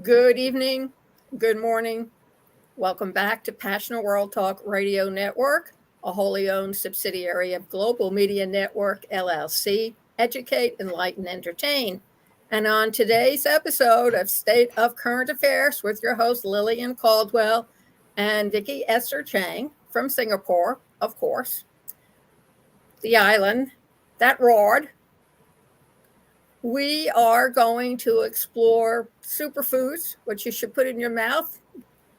Good evening, good morning. Welcome back to Passionate World Talk Radio Network, a wholly owned subsidiary of Global Media Network LLC. Educate, enlighten, entertain. And on today's episode of State of Current Affairs with your host Lillian Caldwell and Vicky Esther Chang from Singapore, of course, the island that roared, we are going to explore superfoods, what you should put in your mouth,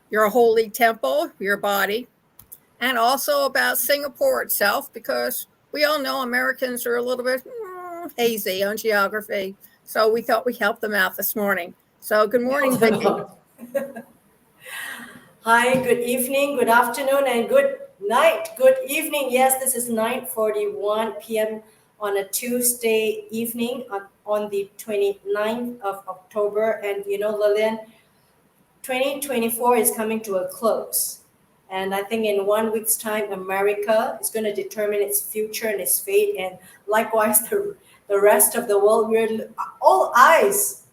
your holy temple, your body, and also about Singapore itself, because we all know Americans are a little bit hazy on geography. So we thought we'd help them out this morning. So good morning, Vicki. Hi, good evening, good afternoon, and good night. Good evening. Yes, this is 9:41 p.m. on a Tuesday evening on the 29th of October. And Lillian, 2024 is coming to a close. And I think in 1 week's time, America is going to determine its future and its fate. And likewise, the rest of the world, all eyes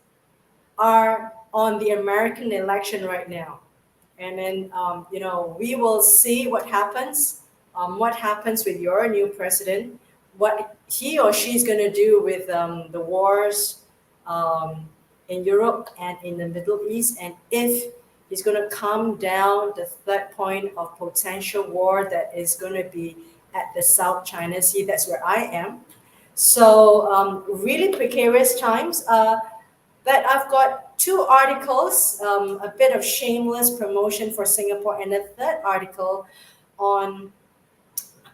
are on the American election right now. And then, we will see what happens with your new president, what he or she is going to do with the wars in Europe and in the Middle East, and if he's going to calm down the third point of potential war that is going to be at the South China Sea. That's where I am. So really precarious times. But I've got two articles, a bit of shameless promotion for Singapore, and a third article on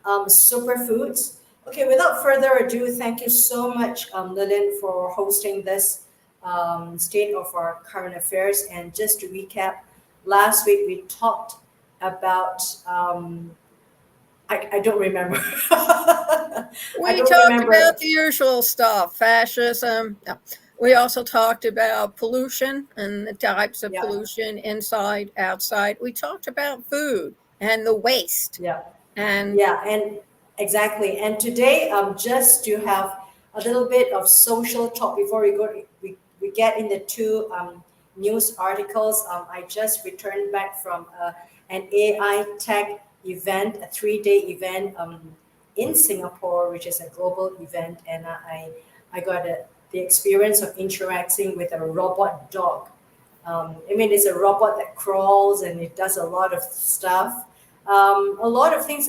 superfoods. Okay, without further ado, thank you so much, Lillian, for hosting this state of our current affairs. And just to recap, last week we talked about, I don't remember. We talked about the usual stuff, fascism. No. We also talked about pollution and the types of pollution inside, outside. We talked about food and the waste. And exactly. And today, just to have a little bit of social talk before we get in the two news articles. I just returned back from an AI tech event, a 3-day event in Singapore, which is a global event, and I got the experience of interacting with a robot dog. It's a robot that crawls and it does a lot of stuff. A lot of things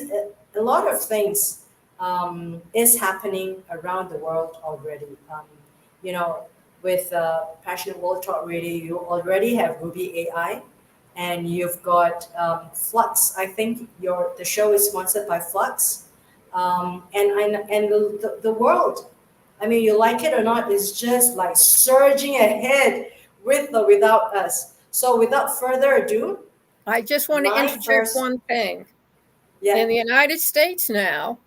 is happening around the world already. With Passionate World Talk Radio, you already have Ruby AI, and you've got Flux. I think the show is sponsored by Flux, and the world. You like it or not, is just like surging ahead with or without us. So without further ado, I just want to interject one thing. Yeah. In the United States now,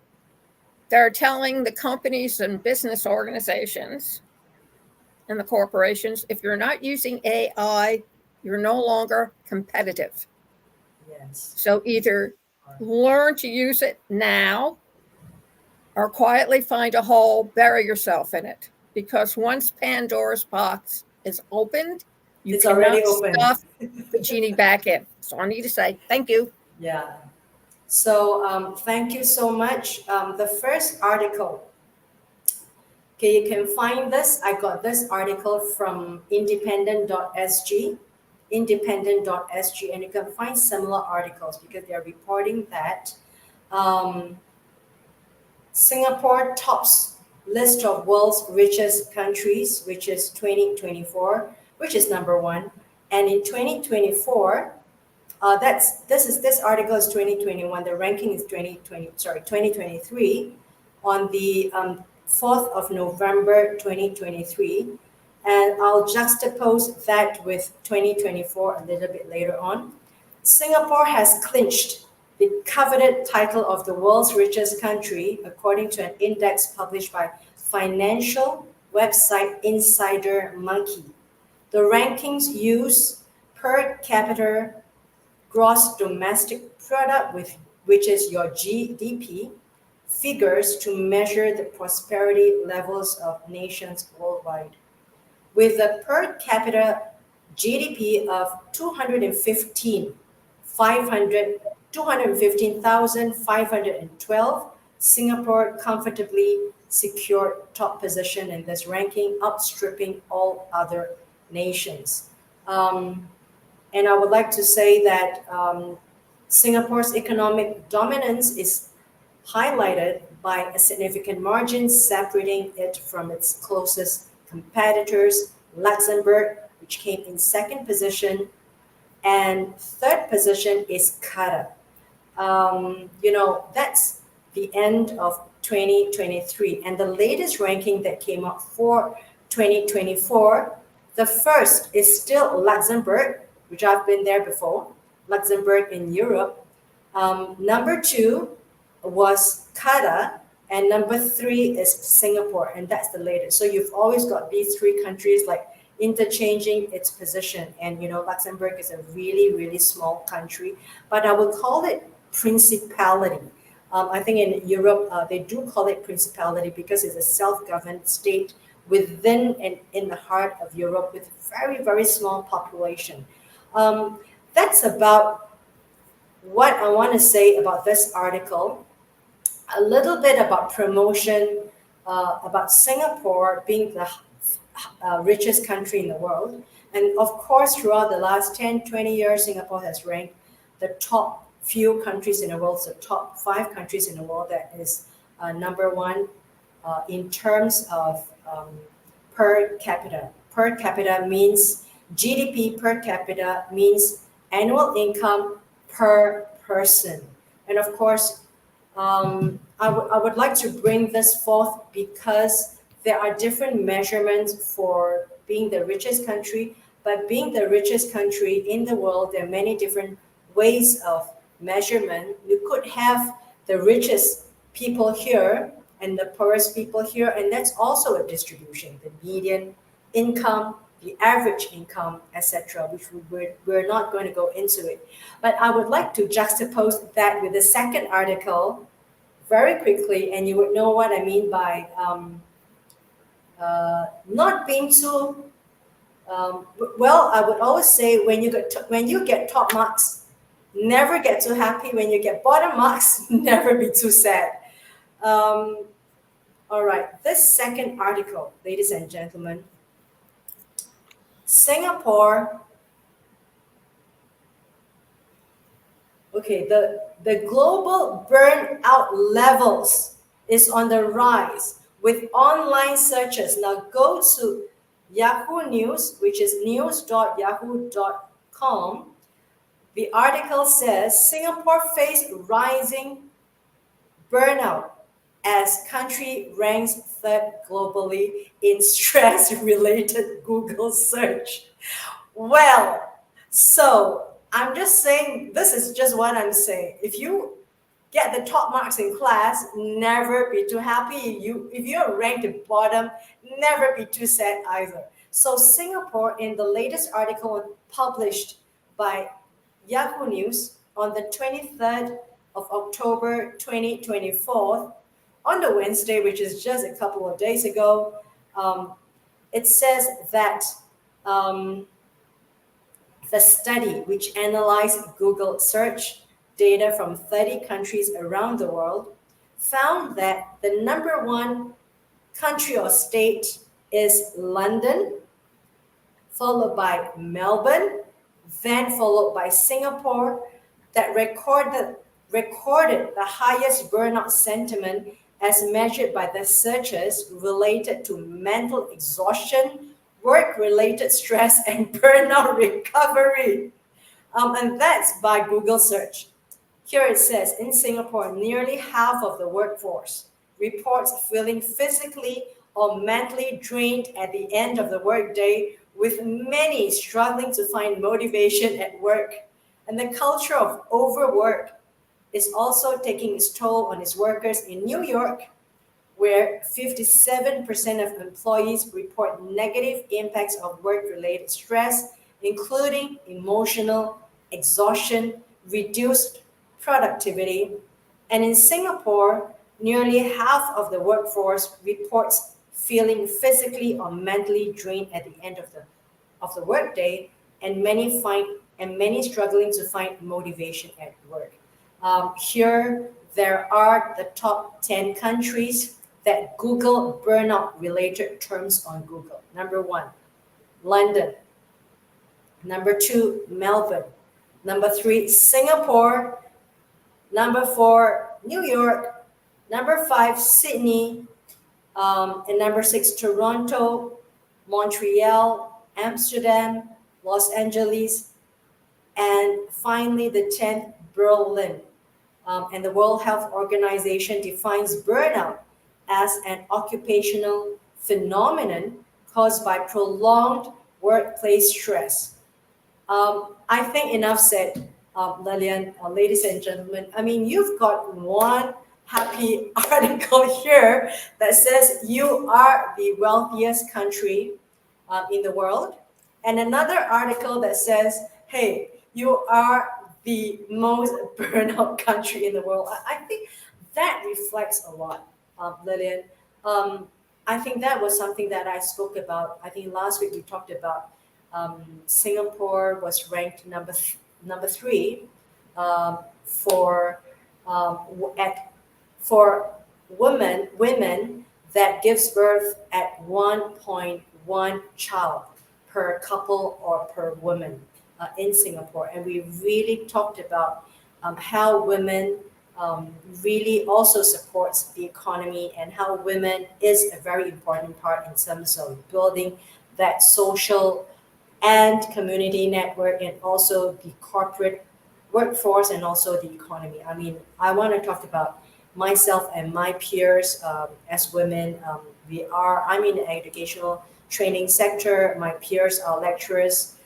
they're telling the companies and business organizations and the corporations, if you're not using AI, you're no longer competitive. Yes. So either learn to use it now or quietly find a hole, bury yourself in it. Because once Pandora's box is opened, it's already open. Stuff the genie back in. So I need to say thank you. Yeah. So thank you so much. The first article. Okay, you can find this. I got this article from independent.sg, and you can find similar articles because they're reporting that Singapore tops list of world's richest countries, which is 2024, which is number one. And in 2024, this article is 2021. The ranking is 2023 on the 4th of November 2023, and I'll juxtapose that with 2024 a little bit later on. Singapore has clinched the coveted title of the world's richest country, according to an index published by financial website Insider Monkey. The rankings use per capita gross domestic product, which is your GDP, figures to measure the prosperity levels of nations worldwide. With the per capita GDP of 215,512. Singapore comfortably secured top position in this ranking, outstripping all other nations. And I would like to say that Singapore's economic dominance is highlighted by a significant margin separating it from its closest competitors, Luxembourg, which came in second position, and third position is Qatar. That's the end of 2023. And the latest ranking that came out for 2024, the first is still Luxembourg, which I've been there before, Luxembourg in Europe. Number two was Qatar, and number three is Singapore, and that's the latest. So you've always got these three countries like interchanging its position. And Luxembourg is a really, really small country, but I would call it principality. I think in Europe they do call it principality because it's a self-governed state within and in the heart of Europe with very, very small population. That's about what I want to say about this article. A little bit about promotion, about Singapore being the richest country in the world. And of course, throughout the last 10, 20 years, Singapore has ranked the top few countries in the world, so top 5 countries in the world that is number one in terms of per capita. Per capita means GDP per capita means annual income per person. And of course, I would like to bring this forth because there are different measurements for being the richest country, but being the richest country in the world, there are many different ways of measurement. You could have the richest people here and the poorest people here, and that's also a distribution, the median income, the average income, etc., which we're not going to go into it. But I would like to juxtapose that with the second article very quickly, and you would know what I mean by not being too well. I would always say when you get top marks, never get too happy. When you get bottom marks, never be too sad. All right, this second article, ladies and gentlemen, Singapore. Okay, the global burnout levels is on the rise with online searches. Now go to Yahoo News, which is news.yahoo.com. The article says Singapore faced rising burnout as country ranks third globally in stress-related Google search. Well, so I'm just saying, this is just what I'm saying. If you get the top marks in class, never be too happy. If you're ranked at bottom, never be too sad either. So Singapore, in the latest article published by Yahoo News on the 23rd of October 2024, on the Wednesday, which is just a couple of days ago, it says that the study, which analyzed Google search data from 30 countries around the world, found that the number one country or state is London, followed by Melbourne, then followed by Singapore, that recorded the highest burnout sentiment as measured by the searchers related to mental exhaustion, work-related stress, and burnout recovery. And that's by Google search. Here it says, in Singapore, nearly half of the workforce reports feeling physically or mentally drained at the end of the workday, with many struggling to find motivation at work. And the culture of overwork is also taking its toll on its workers in New York, where 57% of employees report negative impacts of work-related stress, including emotional exhaustion, reduced productivity. And in Singapore, nearly half of the workforce reports feeling physically or mentally drained at the end of the workday, and many struggling to find motivation at work. Here there are the top 10 countries that Google burnout related terms on Google. Number one, London. Number two, Melbourne. Number three, Singapore. Number four, New York. Number five, Sydney. And number six, Toronto, Montreal, Amsterdam, Los Angeles, and finally the 10th, Berlin. And the World Health Organization defines burnout as an occupational phenomenon caused by prolonged workplace stress. I think enough said, Lillian, ladies and gentlemen. I mean, you've got one happy article here that says you are the wealthiest country in the world, and another article that says, hey, you are the most burnout country in the world. I think that reflects a lot, Lillian. I think that was something that I spoke about. I think last week we talked about Singapore was ranked number three for at for women that gives birth at 1.1 child per couple or per woman in Singapore, and we really talked about how women really also supports the economy and how women is a very important part in terms of building that social and community network and also the corporate workforce and also the economy. I mean, I want to talk about myself and my peers as women. I'm in the educational training sector. My peers are lecturers,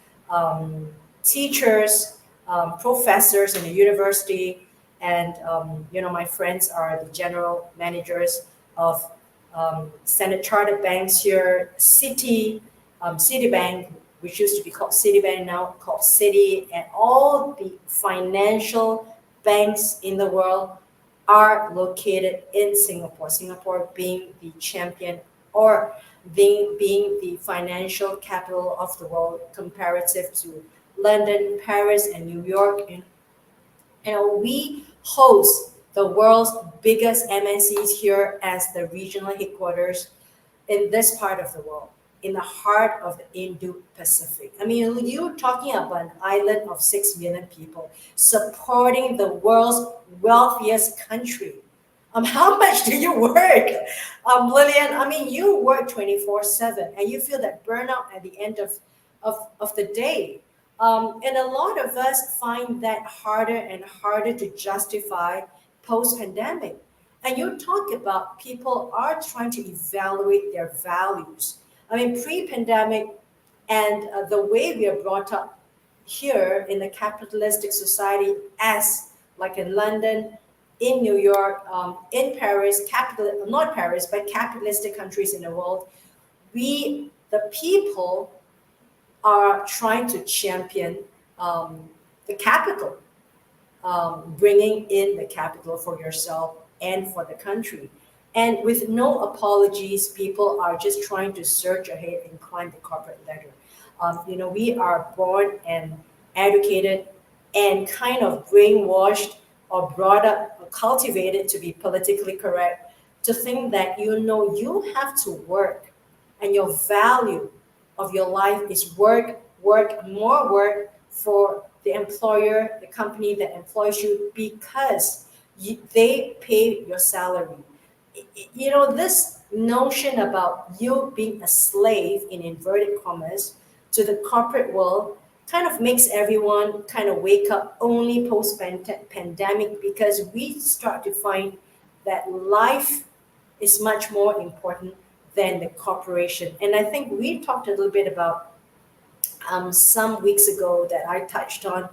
teachers, professors in the university, and my friends are the general managers of Standard Chartered banks here, Citibank, which used to be called Citibank, now called Citi, and all the financial banks in the world are located in Singapore. Singapore being the champion or being the financial capital of the world comparative to London, Paris, and New York. And we host the world's biggest MNCs here as the regional headquarters in this part of the world, in the heart of the Indo-Pacific. I mean, you're talking about an island of 6 million people supporting the world's wealthiest country. How much do you work, Lillian? I mean, you work 24/7 and you feel that burnout at the end of the day. And a lot of us find that harder and harder to justify post-pandemic. And you talk about people are trying to evaluate their values. I mean, pre-pandemic and the way we are brought up here in the capitalistic society, as like in London, in New York, in Paris, not Paris, but capitalistic countries in the world, the people, are trying to champion the capital, bringing in the capital for yourself and for the country. And with no apologies, people are just trying to surge ahead and climb the corporate ladder. We are born and educated and kind of brainwashed or brought up or cultivated to be politically correct to think that you have to work and your value of your life is more work for the employer, the company that employs you because they pay your salary. This notion about you being a slave in inverted commas to the corporate world kind of makes everyone kind of wake up only post pandemic because we start to find that life is much more important than the corporation. And I think we talked a little bit about some weeks ago that I touched on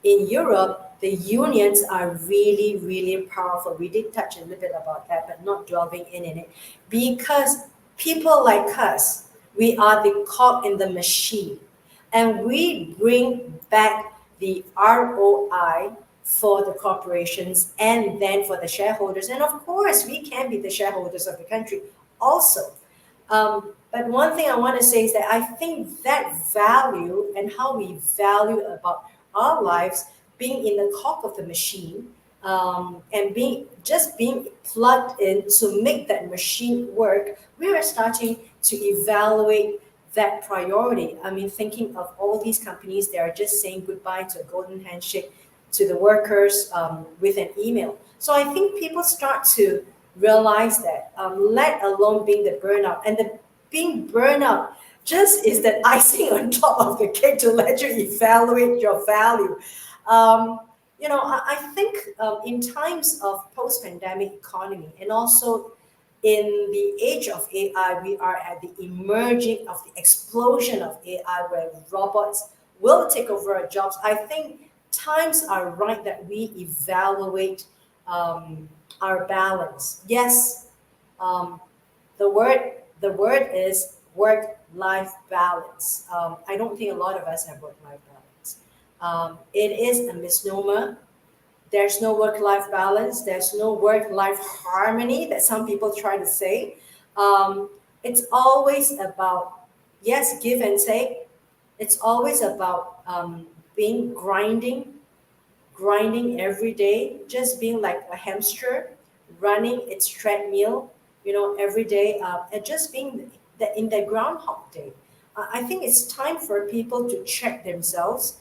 in Europe, the unions are really, really powerful. We did touch a little bit about that, but not delving in it because people like us, we are the cog in the machine and we bring back the ROI for the corporations and then for the shareholders. And of course, we can be the shareholders of the country also. But one thing I want to say is that I think that value and how we value about our lives being in the cog of the machine, and being plugged in to make that machine work, we are starting to evaluate that priority. I mean, thinking of all these companies, they are just saying goodbye to a golden handshake to the workers, with an email. So I think people start to realize that, let alone being the burnout, and the being burnout just is that icing on top of the cake to let you evaluate your value. Um, I think, in times of post-pandemic economy, and also in the age of AI, we are at the emerging of the explosion of AI, where robots will take over our jobs. I think times are right that we evaluate, our balance. Yes, um, the word is work-life balance. I don't think a lot of us have work-life balance. It is a misnomer. There's no work-life balance. There's no work-life harmony that some people try to say. It's always about, yes, give and take. It's always about, being grinding every day, just being like a hamster, running its treadmill, every day, and just being in the groundhog day. I think it's time for people to check themselves,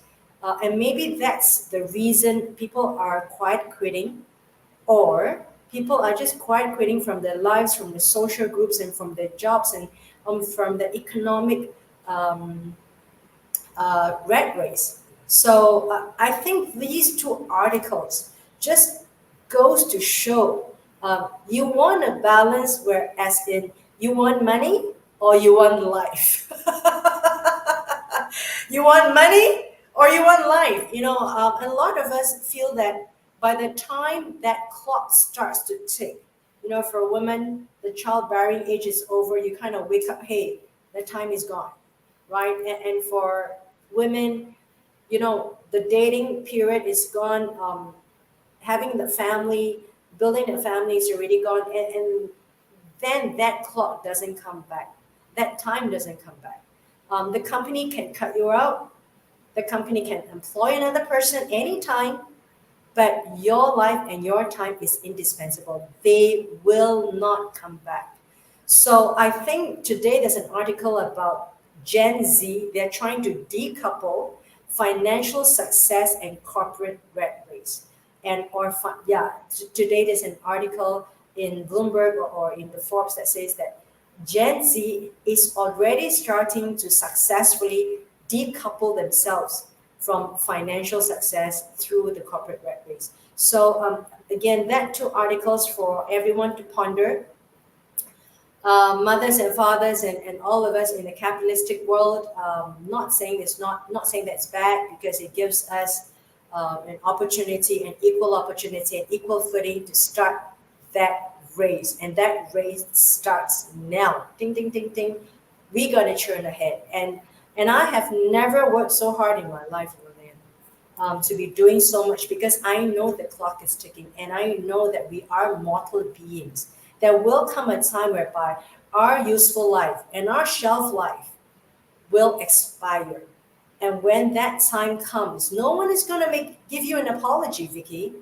and maybe that's the reason people are quiet quitting, or people are just quiet quitting from their lives, from the social groups, and from their jobs, and, from the economic, um, rat race. So, I think these two articles just goes to show, you want a balance, where as in you want money or you want life. You want money or you want life. A lot of us feel that by the time that clock starts to tick, for a woman, the childbearing age is over. You kind of wake up, hey, the time is gone, right? And for women, the dating period is gone. Having the family, building the family is already gone, and then that clock doesn't come back. That time doesn't come back. The company can cut you out. The company can employ another person anytime, but your life and your time is indispensable. They will not come back. So I think today there's an article about Gen Z. They're trying to decouple financial success and corporate rat race. Today there's an article in Bloomberg, or in the Forbes, that says that Gen Z is already starting to successfully decouple themselves from financial success through the corporate rat race. So, again, that two articles for everyone to ponder. Mothers and fathers, and all of us in the capitalistic world. Not saying that's bad, because it gives us, an opportunity, an equal opportunity, an equal footing to start that race, and that race starts now. Ding, ding, ding, ding. We gotta churn ahead, and I have never worked so hard in my life, Lillian, to be doing so much, because I know the clock is ticking, and I know that we are mortal beings. There will come a time whereby our useful life and our shelf life will expire. And when that time comes, no one is going to give you an apology, Vicky.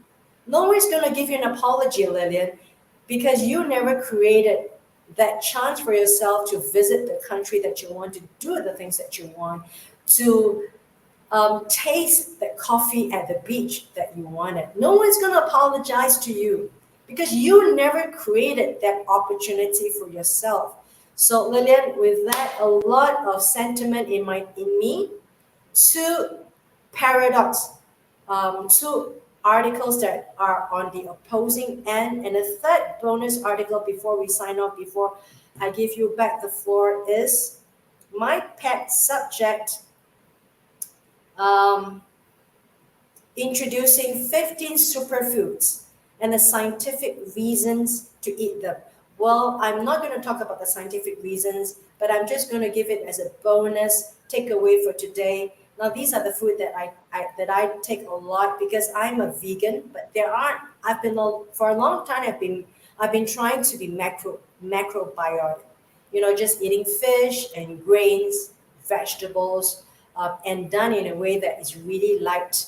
No one is going to give you an apology, Lillian, because you never created that chance for yourself to visit the country that you want, to do the things that you want, to, taste the coffee at the beach that you wanted. No one's going to apologize to you, because you never created that opportunity for yourself. So, Lillian, with that, a lot of sentiment in me, two paradox, two articles that are on the opposing end, and a third bonus article before we sign off, before I give you back the floor, is my pet subject, um, introducing 15 superfoods and the scientific reasons to eat them. Well, I'm not going to talk about the scientific reasons, but I'm just going to give it as a bonus takeaway for today. Now, these are the food that I take a lot, because I'm a vegan. But there aren't. For a long time. I've been trying to be macrobiotic. just eating fish and grains, vegetables, and done in a way that is really light.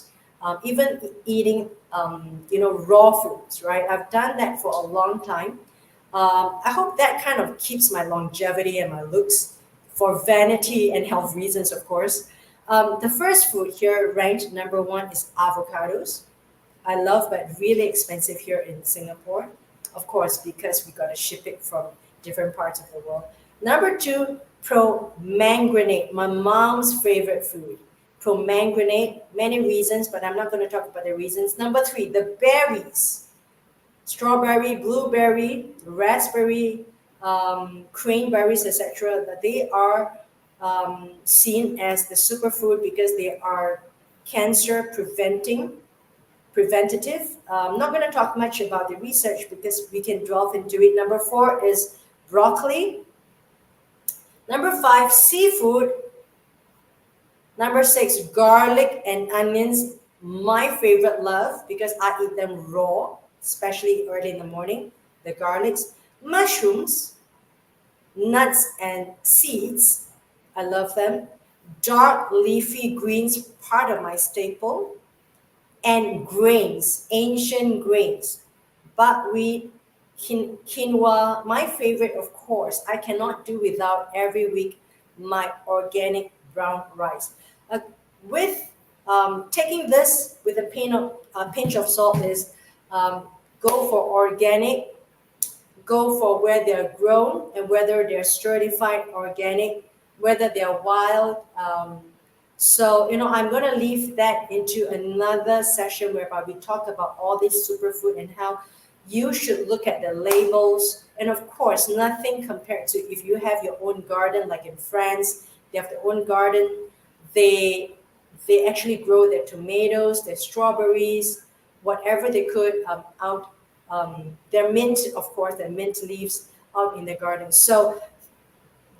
Even eating, raw foods, right? I've done that for a long time. I hope that kind of keeps my longevity and my looks for vanity and health reasons, of course. The first food here, ranked number one, is avocados. I love, but really expensive here in Singapore, of course, because we got to ship it from different parts of the world. Number two, pomegranate, my mom's favorite food. Pomegranate, many reasons, but I'm not going to talk about the reasons. Number three, the berries, strawberry, blueberry, raspberry, cranberries, etc. That they are seen as the superfood because they are cancer preventative. I'm not going to talk much about the research because we can delve into it. Number four is broccoli. Number five, seafood. Number six, garlic and onions. My favorite love because I eat them raw, especially early in the morning. The garlics, mushrooms, nuts and seeds. I love them. Dark leafy greens, part of my staple. And grains, ancient grains, buckwheat, quinoa. My favorite, of course, I cannot do without every week my organic brown rice. With taking this with a pinch of salt is um, go for organic, go for where they're grown and whether they're certified organic, whether they're wild. I'm going to leave that into another session whereby we talk about all these superfood and how you should look at the labels. And of course, nothing compared to if you have your own garden, like in France, they have their own garden. They actually grow their tomatoes, their strawberries, whatever they could out. Their mint, of course, their mint leaves out in the garden. So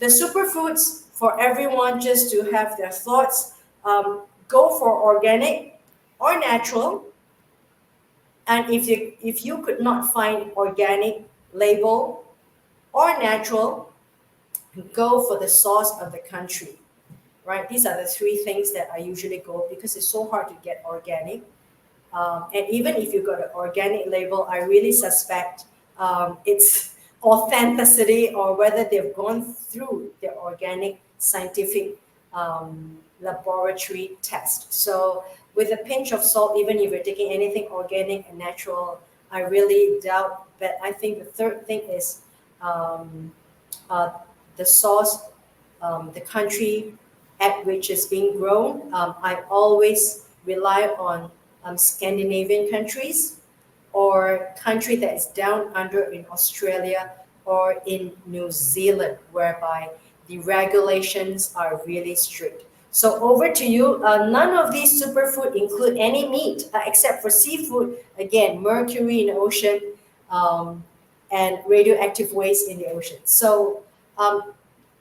the superfoods for everyone just to have their thoughts. Go for organic or natural. And if you could not find organic label or natural, go for the source of the country. Right? These are the three things that I usually go because it's so hard to get organic. And even if you got an organic label, I really suspect its authenticity or whether they've gone through the organic scientific laboratory test. So, with a pinch of salt, even if you're taking anything organic and natural, I really doubt. But I think the third thing is um, uh, the source, the country at which it's being grown. I always rely on Scandinavian countries or country that is down under in Australia or in New Zealand, whereby the regulations are really strict. So over to you. None of these superfood include any meat except for seafood. Again, mercury in the ocean um, and radioactive waste in the ocean. So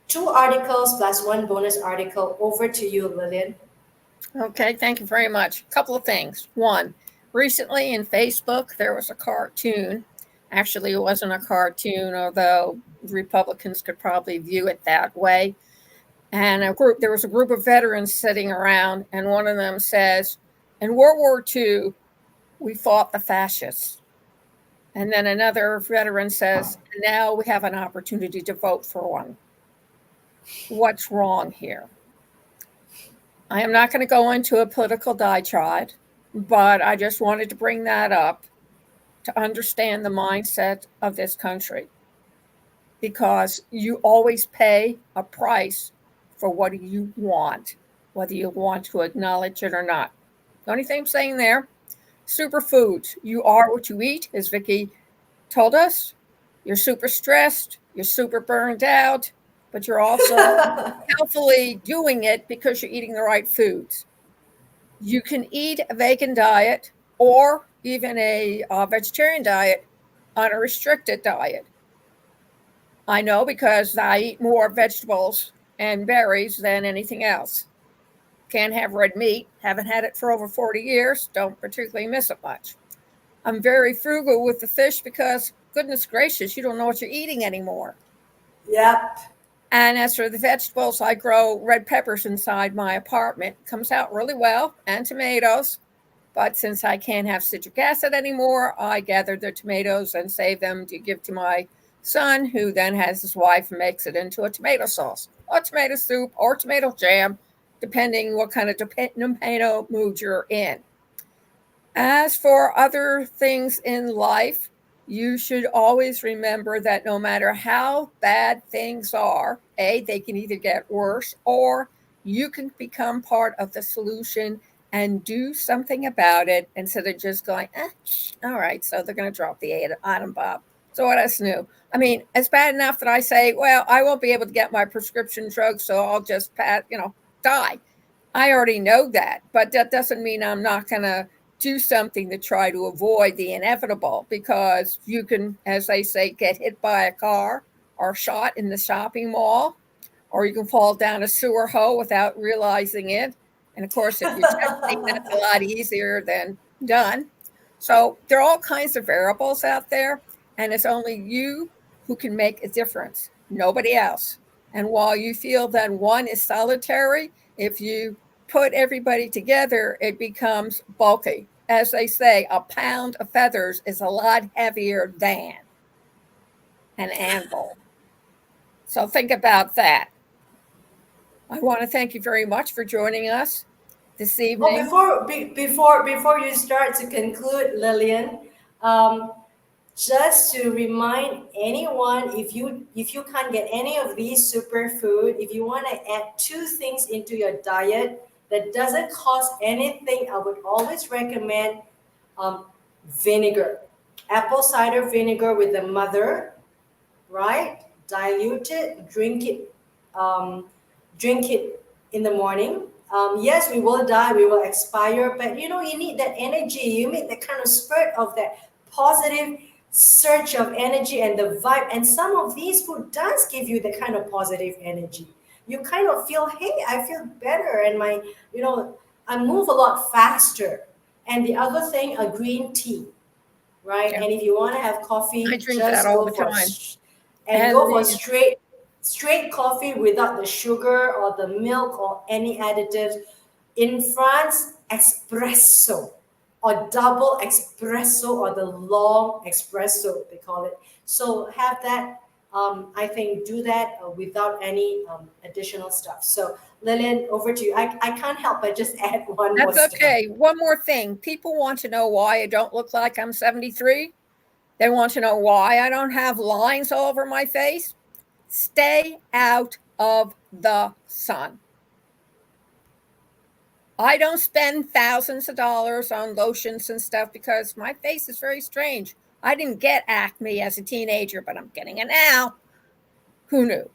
two articles plus one bonus article. Over to you, Lillian. Okay, thank you very much. A couple of things. One, recently in Facebook, there was a cartoon. Actually, it wasn't a cartoon, although Republicans could probably view it that way. And there was a group of veterans sitting around, and one of them says, "In World War II, we fought the fascists." And then another veteran says, "Now we have an opportunity to vote for one." What's wrong here? I am not going to go into a political diatribe, but I just wanted to bring that up to understand the mindset of this country, because you always pay a price for what you want, whether you want to acknowledge it or not. The only thing I'm saying there, superfoods, you are what you eat, as Vicki told us. You're super stressed, you're super burned out, but you're also healthily doing it because you're eating the right foods. You can eat a vegan diet or even a vegetarian diet on a restricted diet. I know because I eat more vegetables and berries than anything else. Can't have red meat, haven't had it for over 40 years, don't particularly miss it much. I'm very frugal with the fish because, goodness gracious, you don't know what you're eating anymore. Yep. And as for the vegetables, I grow red peppers inside my apartment. It comes out really well, and tomatoes. But since I can't have citric acid anymore, I gather the tomatoes and save them to give to my son, who then has his wife and makes it into a tomato sauce or tomato soup or tomato jam, depending what kind of tomato mood you're in. As for other things in life, you should always remember that no matter how bad things are, they can either get worse or you can become part of the solution and do something about it instead of just going, all right, so they're going to drop the atom bomb. So what else new? I mean, it's bad enough that I say, well, I won't be able to get my prescription drugs, so I'll just, die. I already know that, but that doesn't mean I'm not going to do something to try to avoid the inevitable, because you can, as they say, get hit by a car or shot in the shopping mall, or you can fall down a sewer hole without realizing it. And of course, if you're texting, that's a lot easier than done. So there are all kinds of variables out there, and it's only you who can make a difference, nobody else. And while you feel that one is solitary, if you put everybody together, it becomes bulky. As they say, a pound of feathers is a lot heavier than an anvil. So think about that. I want to thank you very much for joining us this Oh, evening. before you start to conclude, Lillian, um, just to remind anyone, if you can't get any of these superfood, if you want to add two things into your diet that doesn't cost anything, I would always recommend um, vinegar, apple cider vinegar with the mother, right? Dilute it, um, drink it in the morning. Yes, we will die, we will expire, but you need that energy. You need that kind of spurt of that positive surge of energy and the vibe. And some of these food does give you the kind of positive energy. You kind of feel, hey, I feel better, and I move a lot faster. And the other thing, a green tea, right? Yeah, And if you want to have I coffee, drink that just all go the for time. and And go for the straight coffee without the sugar or the milk or any additives. In France, espresso or double espresso or the long espresso they call it. So have that. I think do that without any additional stuff. So Lillian, over to you. I can't help but just add one more That's stuff. okay. One more thing. People want to know why I don't look like I'm 73. They want to know why I don't have lines all over my face. Stay out of the sun. I don't spend thousands of dollars on lotions and stuff because my face is very strange. I didn't get acne as a teenager, but I'm getting it now. Who knew?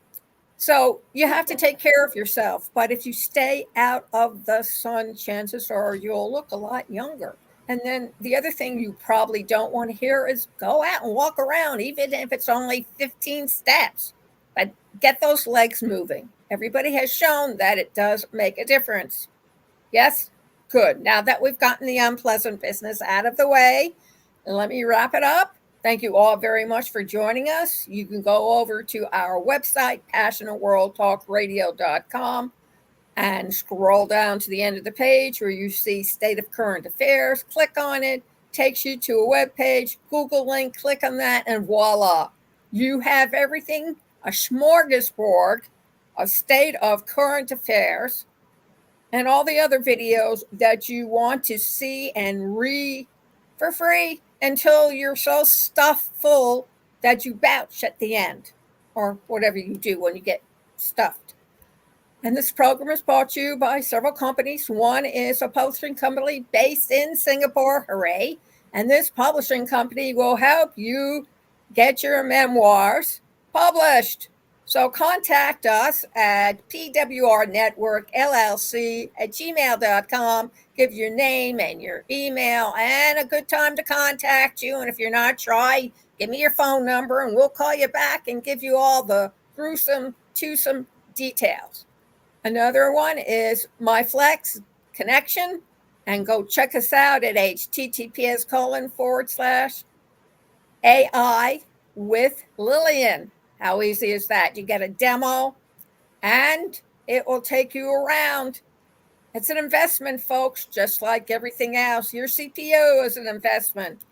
So you have to take care of yourself. But if you stay out of the sun, chances are you'll look a lot younger. And then the other thing you probably don't want to hear is go out and walk around, even if it's only 15 steps. But get those legs moving. Everybody has shown that it does make a difference. Yes? Good. Now that we've gotten the unpleasant business out of the way, let me wrap it up. Thank you all very much for joining us. You can go over to our website, passionateworldtalkradio.com, and scroll down to the end of the page where you see State of Current Affairs. Click on it, takes you to a web page, Google link, click on that, and voila. You have everything, a smorgasbord, a state of current affairs, and all the other videos that you want to see and read for free until you're so stuffed full that you belch at the end, or whatever you do when you get stuffed. And this program is brought to you by several companies. One is a publishing company based in Singapore, hooray. And this publishing company will help you get your memoirs published. So contact us at pwrnetworkllc@gmail.com. Give your name and your email and a good time to contact you. And if you're not, try, give me your phone number and we'll call you back and give you all the gruesome, twosome details. Another one is MyFlex Connection. And go check us out at https:// AI with Lillian. How easy is that? You get a demo and it will take you around. It's an investment, folks, just like everything else. Your CPU is an investment.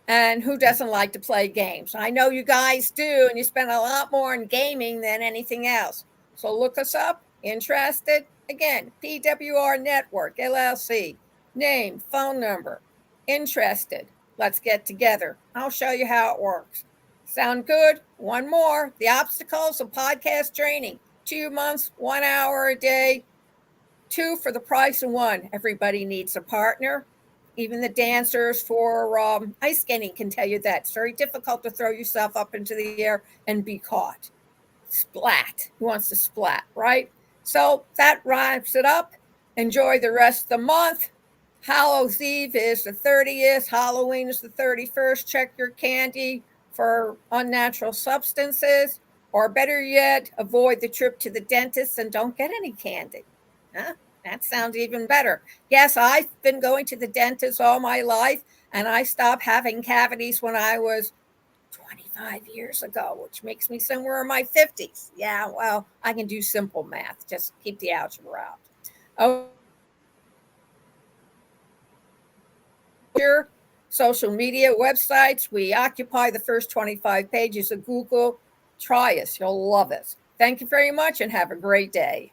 And who doesn't like to play games? I know you guys do, and you spend a lot more in gaming than anything else. So look us up. Interested? Again, PWR Network, LLC. Name, phone number. Interested? Let's get together. I'll show you how it works. Sound good? One more. The obstacles of podcast training. 2 months, 1 hour a day. 2 for the price of 1. Everybody needs a partner. Even the dancers for ice skating can tell you that. It's very difficult to throw yourself up into the air and be caught. Splat. Who wants to splat, right? So that wraps it up. Enjoy the rest of the month. Hallows Eve is the 30th. Halloween is the 31st. Check your candy for unnatural substances. Or better yet, avoid the trip to the dentist and don't get any candy. Huh? That sounds even better. Yes, I've been going to the dentist all my life, and I stopped having cavities when I was 25 years ago, which makes me somewhere in my 50s. Yeah, well, I can do simple math. Just keep the algebra out. Oh, social media websites. We occupy the first 25 pages of Google. Try us. You'll love us. Thank you very much and have a great day.